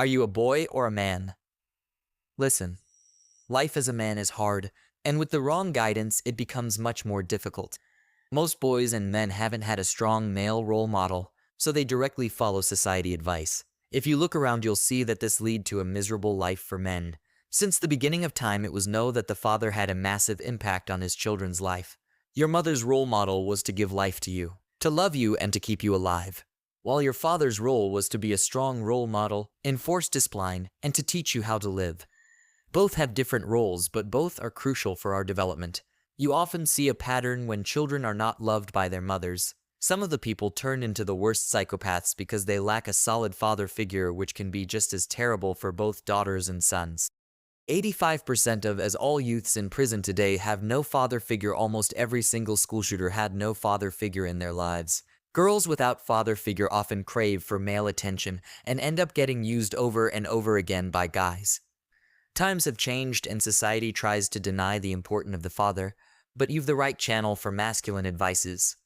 Are you a boy or a man? Listen, life as a man is hard, and with the wrong guidance, it becomes much more difficult. Most boys and men haven't had a strong male role model, so they directly follow society advice. If you look around, you'll see that this leads to a miserable life for men. Since the beginning of time, it was known that the father had a massive impact on his children's life. Your mother's role model was to give life to you, to love you and to keep you alive, while your father's role was to be a strong role model, enforce discipline, and to teach you how to live. Both have different roles, but both are crucial for our development. You often see a pattern when children are not loved by their mothers. Some of the people turn into the worst psychopaths because they lack a solid father figure, which can be just as terrible for both daughters and sons. 85% of as all youths in prison today have no father figure. Almost every single school shooter had no father figure in their lives. Girls without father figure often crave for male attention and end up getting used over and over again by guys. Times have changed and society tries to deny the importance of the father, but you've the right channel for masculine advices.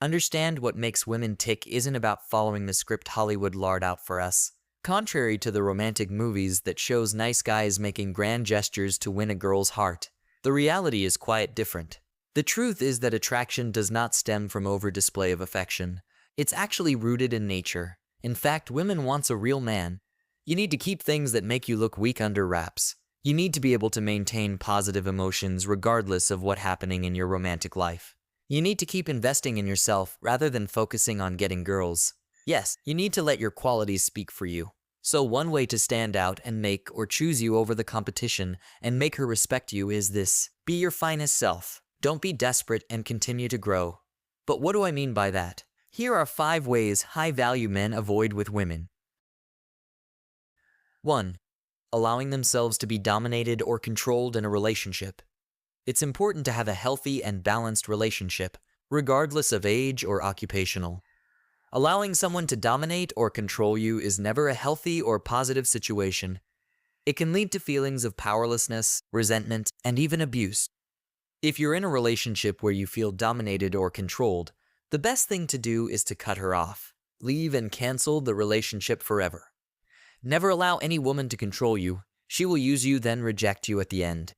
Understand what makes women tick isn't about following the script Hollywood laid out for us. Contrary to the romantic movies that shows nice guys making grand gestures to win a girl's heart, the reality is quite different. The truth is that attraction does not stem from over-display of affection. It's actually rooted in nature. In fact, women want a real man. You need to keep things that make you look weak under wraps. You need to be able to maintain positive emotions regardless of what's happening in your romantic life. You need to keep investing in yourself rather than focusing on getting girls. Yes, you need to let your qualities speak for you. So one way to stand out and make or choose you over the competition and make her respect you is this: be your finest self. Don't be desperate and continue to grow. But what do I mean by that? Here are 5 ways high-value men avoid with women. 1. Allowing themselves to be dominated or controlled in a relationship. It's important to have a healthy and balanced relationship, regardless of age or occupational. Allowing someone to dominate or control you is never a healthy or positive situation. It can lead to feelings of powerlessness, resentment, and even abuse. If you're in a relationship where you feel dominated or controlled, the best thing to do is to cut her off. Leave and cancel the relationship forever. Never allow any woman to control you. She will use you, then reject you at the end.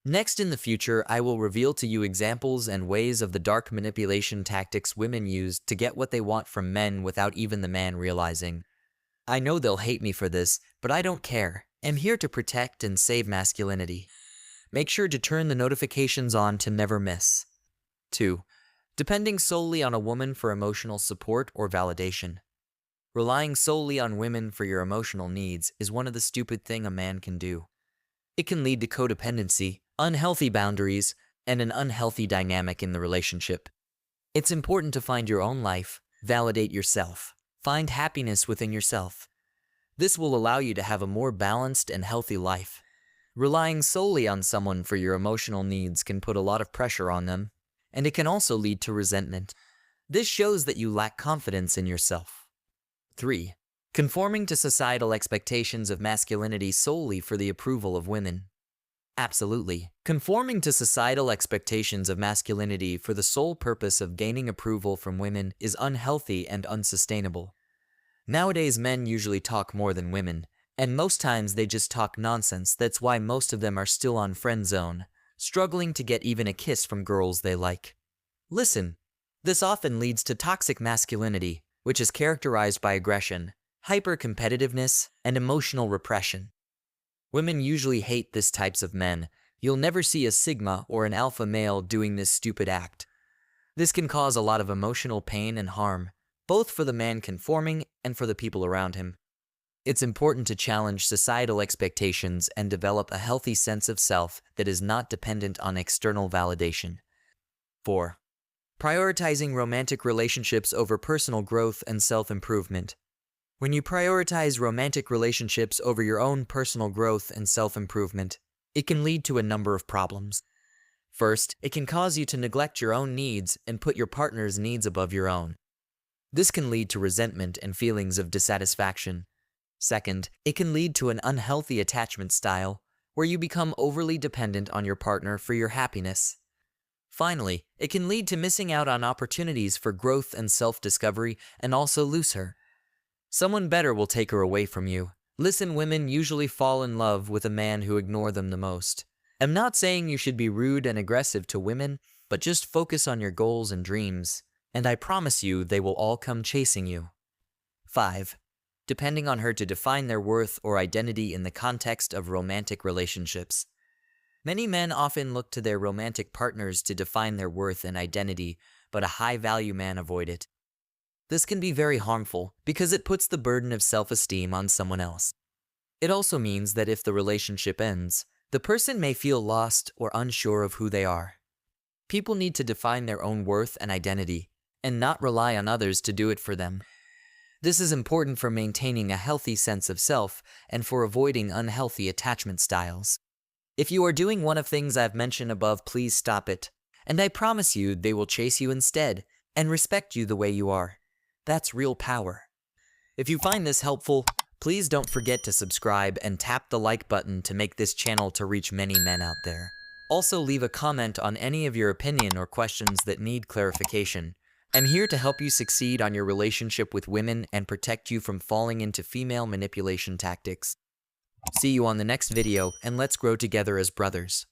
Next, in the future, I will reveal to you examples and ways of the dark manipulation tactics women use to get what they want from men without even the man realizing. I know they'll hate me for this, but I don't care. I'm here to protect and save masculinity. Make sure to turn the notifications on to never miss. 2. Depending solely on a woman for emotional support or validation. Relying solely on women for your emotional needs is one of the stupid things a man can do. It can lead to codependency, unhealthy boundaries, and an unhealthy dynamic in the relationship. It's important to find your own life, validate yourself, find happiness within yourself. This will allow you to have a more balanced and healthy life. Relying solely on someone for your emotional needs can put a lot of pressure on them, and it can also lead to resentment. This shows that you lack confidence in yourself. 3. Conforming to societal expectations of masculinity solely for the approval of women. Absolutely. Conforming to societal expectations of masculinity for the sole purpose of gaining approval from women is unhealthy and unsustainable. Nowadays, men usually talk more than women, and most times they just talk nonsense. That's why most of them are still on friend zone, struggling to get even a kiss from girls they like. Listen, this often leads to toxic masculinity, which is characterized by aggression, hyper-competitiveness, and emotional repression. Women usually hate these types of men. You'll never see a sigma or an alpha male doing this stupid act. This can cause a lot of emotional pain and harm, both for the man conforming and for the people around him. It's important to challenge societal expectations and develop a healthy sense of self that is not dependent on external validation. 4. Prioritizing romantic relationships over personal growth and self-improvement. When you prioritize romantic relationships over your own personal growth and self-improvement, it can lead to a number of problems. First, it can cause you to neglect your own needs and put your partner's needs above your own. This can lead to resentment and feelings of dissatisfaction. Second, it can lead to an unhealthy attachment style, where you become overly dependent on your partner for your happiness. Finally, it can lead to missing out on opportunities for growth and self-discovery and also lose her. Someone better will take her away from you, Listen, women usually fall in love with a man who ignores them the most. I'm not saying you should be rude and aggressive to women, but just focus on your goals and dreams, and I promise you they will all come chasing you. 5. Depending on her to define their worth or identity in the context of romantic relationships. Many men often look to their romantic partners to define their worth and identity, but a high-value man avoid it. This can be very harmful because it puts the burden of self-esteem on someone else. It also means that if the relationship ends, the person may feel lost or unsure of who they are. People need to define their own worth and identity, and not rely on others to do it for them. This is important for maintaining a healthy sense of self and for avoiding unhealthy attachment styles. If you are doing one of things I've mentioned above, please stop it, and I promise you they will chase you instead and respect you the way you are. That's real power. If you find this helpful, please don't forget to subscribe and tap the like button to make this channel to reach many men out there. Also leave a comment on any of your opinion or questions that need clarification. I'm here to help you succeed on your relationship with women and protect you from falling into female manipulation tactics. See you on the next video, and let's grow together as brothers.